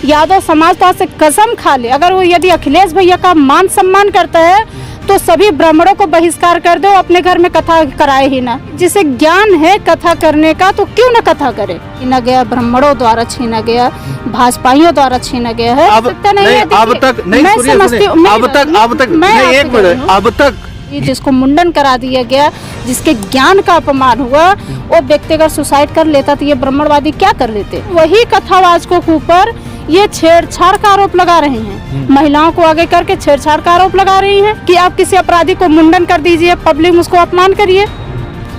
यादव समाज तो आज से कसम खा ले, अगर वो यदि अखिलेश भैया का मान सम्मान करता है तो सभी ब्राह्मणों को बहिष्कार कर दो, अपने घर में कथा कराए ही ना। जिसे ज्ञान है कथा करने का तो क्यों ना कथा करे। छीना गया, ब्राह्मणों द्वारा छीना गया, भाजपाइयों द्वारा छीना गया है। अब तक जिसको मुंडन करा दिया गया, जिसके ज्ञान का अपमान हुआ, वो व्यक्ति अगर सुसाइड कर लेता तो ये ब्राह्मणवादी क्या कर लेते। वही कथावाचकों के ऊपर ये छेड़छाड़ का आरोप लगा रहे हैं, महिलाओं को आगे करके छेड़छाड़ का आरोप लगा रही हैं कि आप किसी अपराधी को मुंडन कर दीजिए, पब्लिक उसको अपमान करिए।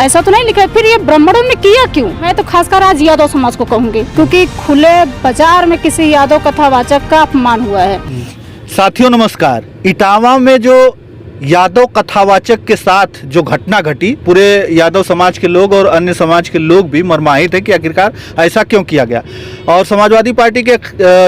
ऐसा तो नहीं लिखा है। फिर ये ब्राह्मणों ने किया क्यों? मैं तो खासकर आज यादव समाज को कहूंगी, क्योंकि खुले बाजार में किसी यादव कथावाचक का अपमान हुआ है। साथियों नमस्कार। इटावा में जो यादव कथावाचक के साथ जो घटना घटी, पूरे यादव समाज के लोग और अन्य समाज के लोग भी मर्माहित है कि आखिरकार ऐसा क्यों किया गया। और समाजवादी पार्टी के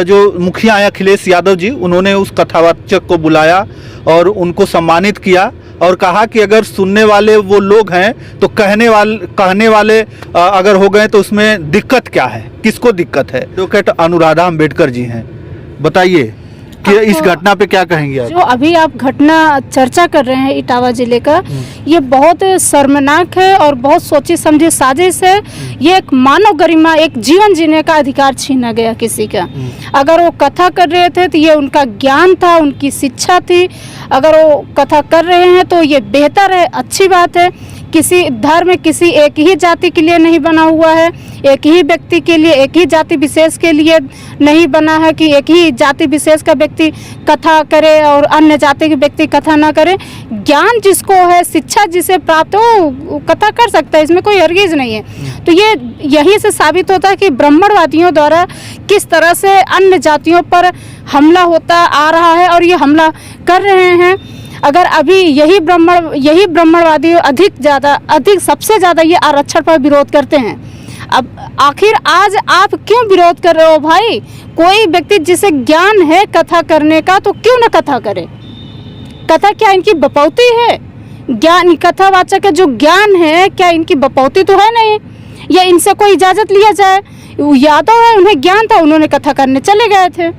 जो मुखिया हैं अखिलेश यादव जी, उन्होंने उस कथावाचक को बुलाया और उनको सम्मानित किया और कहा कि अगर सुनने वाले वो लोग हैं तो कहने वाले अगर हो गए तो उसमें दिक्कत क्या है, किसको दिक्कत है। एडवोकेट अनुराधा अम्बेडकर जी हैं, बताइए कि इस घटना पे क्या कहेंगे आप? जो अभी आप घटना चर्चा कर रहे हैं इटावा जिले का, ये बहुत शर्मनाक है और बहुत सोची समझी साजिश है। ये एक मानव गरिमा, एक जीवन जीने का अधिकार छीना गया किसी का। अगर वो कथा कर रहे थे तो ये उनका ज्ञान था, उनकी शिक्षा थी। अगर वो कथा कर रहे हैं तो ये बेहतर है, अच्छी बात है। किसी धर्म किसी एक ही जाति के लिए नहीं बना हुआ है, एक ही व्यक्ति के लिए, एक ही जाति विशेष के लिए नहीं बना है कि एक ही जाति विशेष का व्यक्ति कथा करे और अन्य जाति के व्यक्ति कथा ना करे। ज्ञान जिसको है, शिक्षा जिसे प्राप्त हो, वो कथा कर सकता है, इसमें कोई हरगिज नहीं है। तो ये यही से साबित होता है कि ब्राह्मणवादियों द्वारा किस तरह से अन्य जातियों पर हमला होता आ रहा है और ये हमला कर रहे हैं। अगर अभी यही ब्राह्मणवादी अधिक सबसे ज़्यादा ये आरक्षण पर विरोध करते हैं। अब आखिर आज आप क्यों विरोध कर रहे हो भाई? कोई व्यक्ति जिसे ज्ञान है कथा करने का तो क्यों ना कथा करे। कथा क्या इनकी बपौती है? ज्ञान कथावाचक का जो ज्ञान है क्या इनकी बपौती तो है नहीं, या इनसे कोई इजाज़त लिया जाए? यादव है, उन्हें ज्ञान था, उन्होंने कथा करने चले गए थे।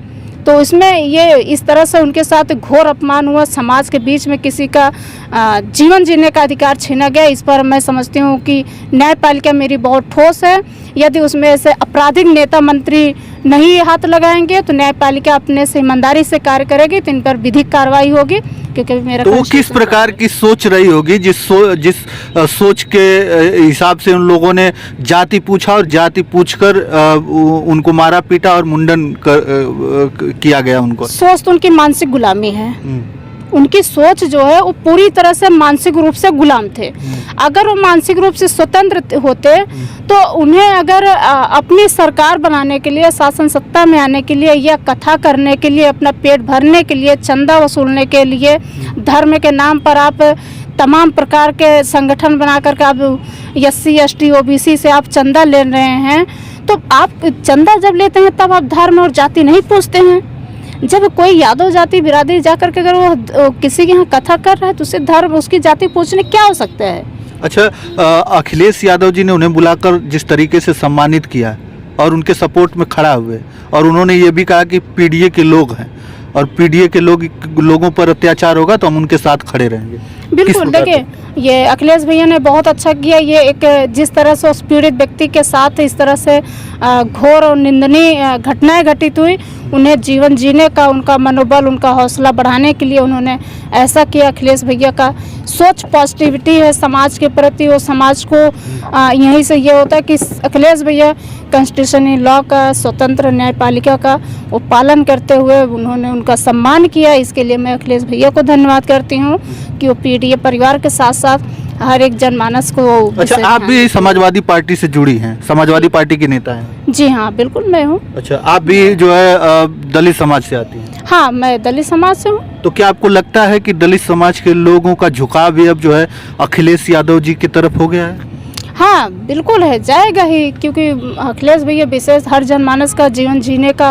तो इसमें ये इस तरह से उनके साथ घोर अपमान हुआ, समाज के बीच में किसी का जीवन जीने का अधिकार छीना गया। इस पर मैं समझती हूँ कि न्यायपालिका मेरी बहुत ठोस है। यदि उसमें से आपराधिक नेता मंत्री नहीं हाथ लगाएंगे तो न्यायपालिका अपने से ईमानदारी से कार्य करेगी, तो इन पर विधिक कार्रवाई होगी। क्योंकि मेरा तो वो किस प्रकार की सोच रही होगी जिस सोच के हिसाब से उन लोगों ने जाति पूछा और जाति पूछकर उनको मारा पीटा और मुंडन किया गया। उनको सोच तो उनकी मानसिक गुलामी है। उनकी सोच जो है वो पूरी तरह से मानसिक रूप से गुलाम थे। अगर वो मानसिक रूप से स्वतंत्र होते तो उन्हें अगर अपनी सरकार बनाने के लिए, शासन सत्ता में आने के लिए या कथा करने के लिए, अपना पेट भरने के लिए, चंदा वसूलने के लिए, धर्म के नाम पर आप तमाम प्रकार के संगठन बना करके आप SC ST OBC से आप चंदा ले रहे हैं, तो आप चंदा जब लेते हैं तब आप धर्म और जाति नहीं पूछते हैं। जब कोई यादव जाति बिरादरी जाकर के अगर वो किसी के यहाँ कथा कर रहा है तो उससे धर्म, उसकी जाति पूछने क्या हो सकता है? अच्छा, अखिलेश यादव जी ने उन्हें बुलाकर जिस तरीके से सम्मानित किया और उनके सपोर्ट में खड़ा हुए, और उन्होंने ये भी कहा कि PDA के लोग हैं और PDA के लोगों पर अत्याचार होगा तो हम उनके साथ खड़े रहेंगे। बिल्कुल, देखिए ये अखिलेश भैया ने बहुत अच्छा किया। ये एक जिस तरह से उस पीड़ित व्यक्ति के साथ इस तरह से घोर और निंदनीय घटनाएं घटित हुई, उन्हें जीवन जीने का, उनका मनोबल, उनका हौसला बढ़ाने के लिए उन्होंने ऐसा किया। अखिलेश भैया का सोच पॉजिटिविटी है समाज के प्रति। वो समाज को यहीं से ये होता है कि अखिलेश भैया कॉन्स्टिट्यूशनल लॉ का, स्वतंत्र न्यायपालिका का वो पालन करते हुए उन्होंने उनका सम्मान किया। इसके लिए मैं अखिलेश भैया को धन्यवाद करती हूँ कि वो PDA परिवार के साथ साथ हर एक जनमानस को। अच्छा, आप भी समाजवादी पार्टी से जुड़ी हैं, समाजवादी पार्टी की नेता हैं? जी हाँ, बिल्कुल मैं हूँ। अच्छा, आप भी जो है दलित समाज से आती हैं? हाँ, मैं दलित समाज से हूँ। तो क्या आपको लगता है कि दलित समाज के लोगों का झुकाव भी अब जो है अखिलेश यादव जी की तरफ हो गया है? हाँ, बिल्कुल है, जाएगा ही, क्योंकि अखिलेश भैया विशेष हर जनमानस का जीवन जीने का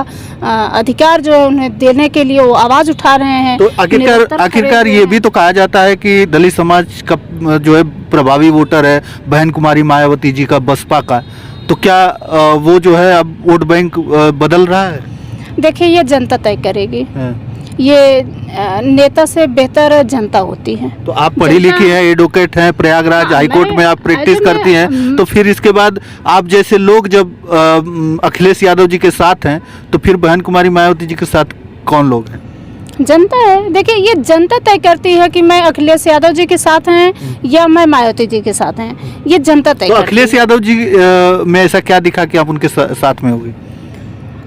अधिकार जो है उन्हें देने के लिए वो आवाज़ उठा रहे हैं। तो आखिरकार ये भी तो कहा जाता है कि दलित समाज का जो है प्रभावी वोटर है बहन कुमारी मायावती जी का, बसपा का। तो क्या वो जो है अब वोट बैंक बदल रहा है? देखिए ये जनता तय करेगी, हाँ। ये नेता से बेहतर जनता होती है। तो आप पढ़ी लिखी हैं, एडवोकेट हैं, प्रयागराज हाँ, हाईकोर्ट में आप प्रैक्टिस अरे मैं- करती हैं, तो फिर इसके बाद आप जैसे लोग जब अखिलेश यादव जी के साथ हैं, तो फिर बहन कुमारी मायावती जी के साथ कौन लोग हैं? जनता है। देखिए ये जनता तय करती है कि मैं अखिलेश यादव जी के साथ हैं या मैं मायावती जी के साथ हैं, ये जनता तय तो करती अखिलेश है। यादव जी में ऐसा क्या दिखा कि आप उनके साथ में होगी?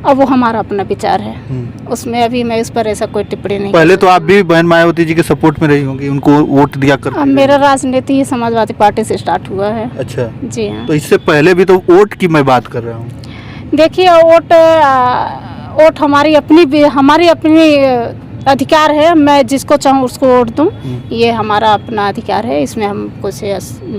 अब वो हमारा अपना विचार है, उसमें अभी मैं इस पर ऐसा कोई टिप्पणी नहीं पहले कर तो आप भी बहन मायावती जी के सपोर्ट में रही होंगी, उनको वोट दिया कर। अब मेरा राजनीति ही समाजवादी पार्टी से स्टार्ट हुआ है। अच्छा, जी हाँ। तो इससे पहले भी तो वोट की मैं बात कर रहा हूँ। देखिए वोट हमारी अपनी अधिकार है, मैं जिसको चाहूँ उसको वोट दूँ, ये हमारा अपना अधिकार है, इसमें हम कुछ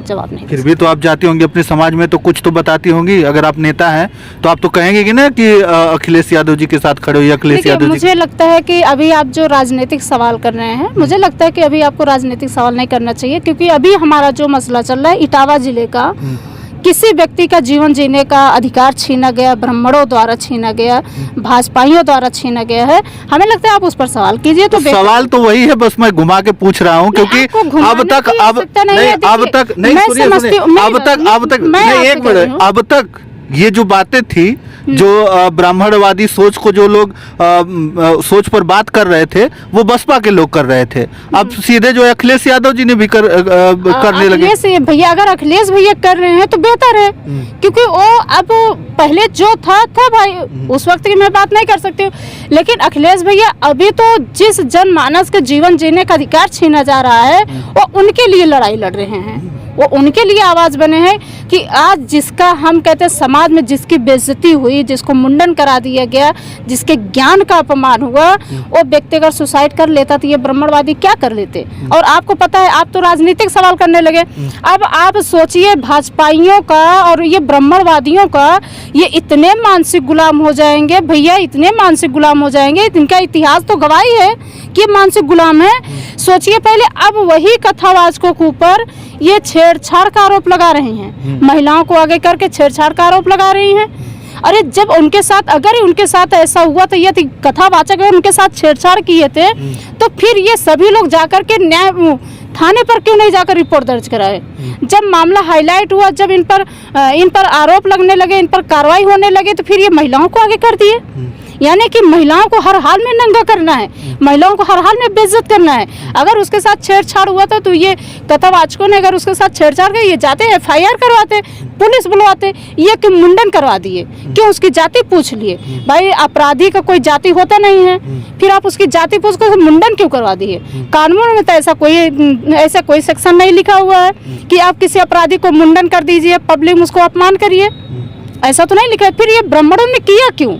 जवाब नहीं। फिर भी तो आप जाती होंगी अपने समाज में, तो कुछ तो बताती होंगी। अगर आप नेता हैं तो आप तो कहेंगे कि ना कि अखिलेश यादव जी के साथ खड़े हो, या अखिलेश देखिए यादव जी। मुझे लगता है कि अभी आप जो राजनीतिक सवाल कर रहे हैं, मुझे लगता है कि अभी आपको राजनीतिक सवाल नहीं करना चाहिए, क्योंकि अभी हमारा जो मसला चल रहा है इटावा जिले का, किसी व्यक्ति का जीवन जीने का अधिकार छीना गया, ब्राह्मणों द्वारा छीना गया, भाजपाइयों द्वारा छीना गया है। हमें लगता है आप उस पर सवाल कीजिए तो बेहतर। सवाल तो वही है, बस मैं घुमा के पूछ रहा हूँ, क्योंकि आपको घुमाने अब तक की आवश्यकता नहीं है। अब देखिए, तक नहीं, मैं सुनिए समझती सुनिए, हूँ, मैं अब तक नहीं, आपसे एक कह रही मिनट, हूँ। अब तक ये जो बातें थी, जो ब्राह्मणवादी सोच को जो लोग सोच पर बात कर रहे थे, वो बसपा के लोग कर रहे थे। अब सीधे जो अखिलेश यादव जी ने भी करने लगे। अखिलेश भैया, अगर अखिलेश भैया कर रहे हैं तो बेहतर है, क्योंकि वो अब पहले जो था भाई, उस वक्त की मैं बात नहीं कर सकती हूँ, लेकिन अखिलेश भैया अभी तो जिस जनमानस के जीवन जीने का अधिकार छीना जा रहा है, वो उनके लिए लड़ाई लड़ रहे हैं, वो उनके लिए आवाज बने हैं कि आज जिसका हम कहते हैं समाज में जिसकी बेइज्जती हुई, जिसको मुंडन करा दिया गया, जिसके ज्ञान का अपमान हुआ, वो व्यक्ति अगर सुसाइड कर लेता तो ये ब्राह्मणवादी क्या कर लेते। और आपको पता है, आप तो राजनीतिक सवाल करने लगे। अब आप सोचिए भाजपाइयों का और ये ब्राह्मणवादियों का, ये इतने मानसिक गुलाम हो जाएंगे भैया, इतने मानसिक गुलाम हो जाएंगे, इनका इतिहास तो गवाही है कि ये मानसिक गुलाम है। सोचिए पहले, अब वही कथावाचकों के ऊपर ये छेड़छाड़ का आरोप लगा रही हैं, महिलाओं को आगे करके छेड़छाड़ का आरोप लगा रही हैं। अरे जब उनके साथ, अगर उनके साथ ऐसा हुआ तो ये कथावाचक अगर उनके साथ छेड़छाड़ किए थे, तो फिर ये सभी लोग जाकर के न्याय थाने पर क्यों नहीं जाकर रिपोर्ट दर्ज कराए? जब मामला हाईलाइट हुआ, जब इन पर आरोप लगने लगे, इन पर कार्रवाई होने लगे, तो फिर ये महिलाओं को आगे कर दिए। यानी कि महिलाओं को हर हाल में नंगा करना है, महिलाओं को हर हाल में बेइज्जत करना है। अगर उसके साथ छेड़छाड़ हुआ था तो ये कथावाचकों ने अगर उसके साथ छेड़छाड़ किया, ये जाते FIR करवाते, पुलिस बुलवाते, ये कि मुंडन करवा दिए, क्यों? उसकी जाति पूछ लिए। भाई अपराधी का कोई जाति होता नहीं है, फिर आप उसकी जाति पूछ कर मुंडन क्यों करवा दिए? कानून में तो ऐसा कोई सेक्शन नहीं लिखा हुआ है कि आप किसी अपराधी को मुंडन कर दीजिए, पब्लिक उसको अपमान करिए, ऐसा तो नहीं लिखा है। फिर ये ब्राह्मणों ने किया क्यों?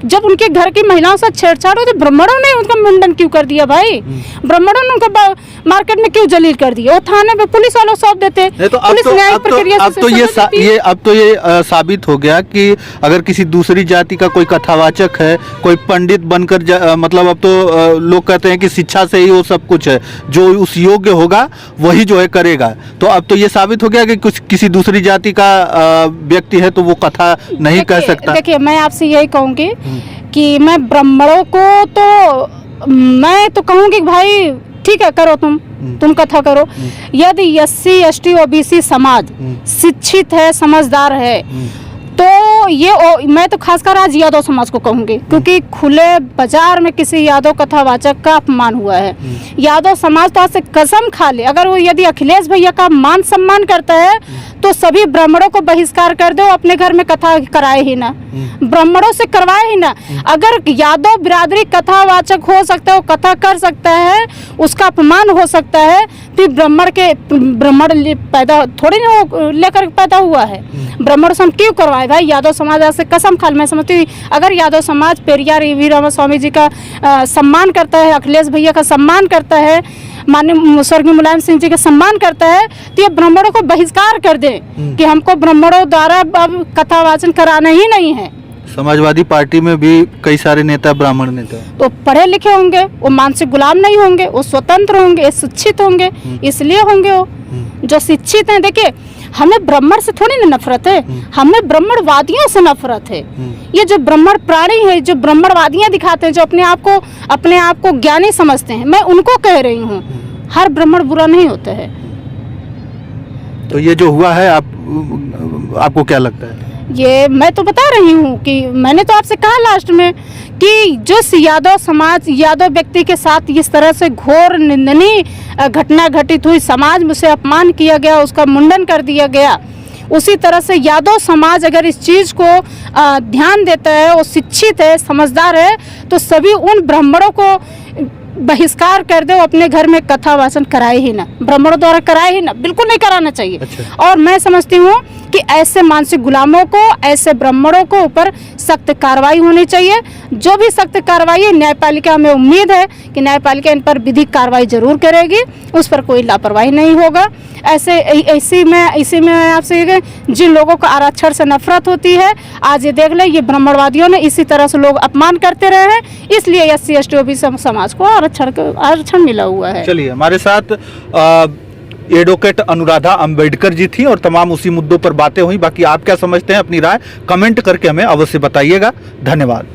जब उनके घर की महिलाओं से छेड़छाड़ हो तो ब्राह्मणों ने उनका मुंडन क्यों कर दिया? भाई ब्राह्मणों ने उनका मार्केट में क्यों जलील कर दिया? वो थाने पे पुलिस वालों सौंप देते, पुलिस न्यायिक प्रक्रिया से अब तो ये साबित हो गया कि अगर किसी दूसरी जाति का कोई कथावाचक है, कोई पंडित बनकर मतलब अब तो लोग कहते हैं कि शिक्षा से ही वो सब कुछ है, जो उस योग्य होगा वही जो है करेगा। तो अब तो ये साबित हो गया कि कुछ किसी दूसरी जाति का व्यक्ति है तो वो कथा नहीं कह सकता। देखिए मैं आपसे यही कहूँगी कि मैं ब्राह्मणों को तो मैं तो कहूँगी भाई ठीक है, करो तुम कथा करो। यदि SC ST OBC समाज शिक्षित है, समझदार है, तो ये मैं तो खासकर आज यादव समाज को कहूँगी, क्योंकि खुले बाजार में किसी यादव कथावाचक का अपमान हुआ है। यादव समाज तो आज से कसम खा ले, अगर वो यदि अखिलेश भैया का मान सम्मान करता है तो सभी ब्राह्मणों को बहिष्कार कर दो, अपने घर में कथा कराए ही ना, ब्राह्मणों से करवाए ही ना। अगर यादव बिरादरी कथावाचक हो सकता है, वो कथा कर सकता है, उसका अपमान हो सकता है, तो ब्राह्मण पैदा थोड़ी ना लेकर पैदा हुआ है। ब्राह्मण से हम क्यों करवाए भाई? यादव समाज आज से कसम खा, मैं समझती हूँ अगर यादव समाज पेरियार वी रामास्वामी जी का सम्मान करता है, अखिलेश भैया का सम्मान करता है, माननीय स्वर्गीय मुलायम सिंह जी का सम्मान करता है, तो ये ब्राह्मणों को बहिष्कार कर दे कि हमको ब्राह्मणों द्वारा अब कथा वाचन कराना ही नहीं है। समाजवादी पार्टी में भी कई सारे नेता ब्राह्मण नेता, तो पढ़े लिखे होंगे, वो मानसिक गुलाम नहीं होंगे, वो स्वतंत्र होंगे, शिक्षित होंगे, इसलिए होंगे वो जो शिक्षित हैं। देखिए हमें ब्राह्मण से थोड़ी ना नफरत है, हमें ब्राह्मणवादियों से नफरत है। ये जो ब्राह्मण प्राणी है, जो ब्राह्मणवादियां दिखाते हैं, जो अपने आप को ज्ञानी समझते हैं, मैं उनको कह रही हूँ, हर ब्राह्मण बुरा नहीं होता है। तो ये जो हुआ है आपको क्या लगता है? ये मैं तो बता रही हूँ कि मैंने तो आपसे कहा लास्ट में कि जिस यादव समाज, यादव व्यक्ति के साथ इस तरह से घोर निंदनीय घटना घटित हुई, समाज में उसे अपमान किया गया, उसका मुंडन कर दिया गया, उसी तरह से यादव समाज अगर इस चीज़ को ध्यान देता है, वो शिक्षित है, समझदार है, तो सभी उन ब्राह्मणों को बहिष्कार कर दे, वो अपने घर में कथा वाचन कराए ही ना, ब्राह्मणों द्वारा कराए ही ना, बिल्कुल नहीं कराना चाहिए। अच्छा। और मैं समझती हूँ कि ऐसे मानसिक गुलामों को, ऐसे ब्राह्मणों को ऊपर सख्त कार्रवाई होनी चाहिए। जो भी सख्त कार्रवाई है, न्यायपालिका, हमें उम्मीद है कि न्यायपालिका इन पर विधिक कार्रवाई जरूर करेगी, उस पर कोई लापरवाही नहीं होगा। इसी में आपसे जिन लोगों को आरक्षण से नफरत होती है, आज ये देख लें, ये ब्राह्मणवादियों ने इसी तरह से लोग अपमान करते रहे हैं, इसलिए SC ST OBC समाज को आरक्षण मिला हुआ है। चलिए, हमारे साथ एडवोकेट अनुराधा अंबेडकर जी थी और तमाम उसी मुद्दों पर बातें हुई। बाकी आप क्या समझते हैं, अपनी राय कमेंट करके हमें अवश्य बताइएगा। धन्यवाद।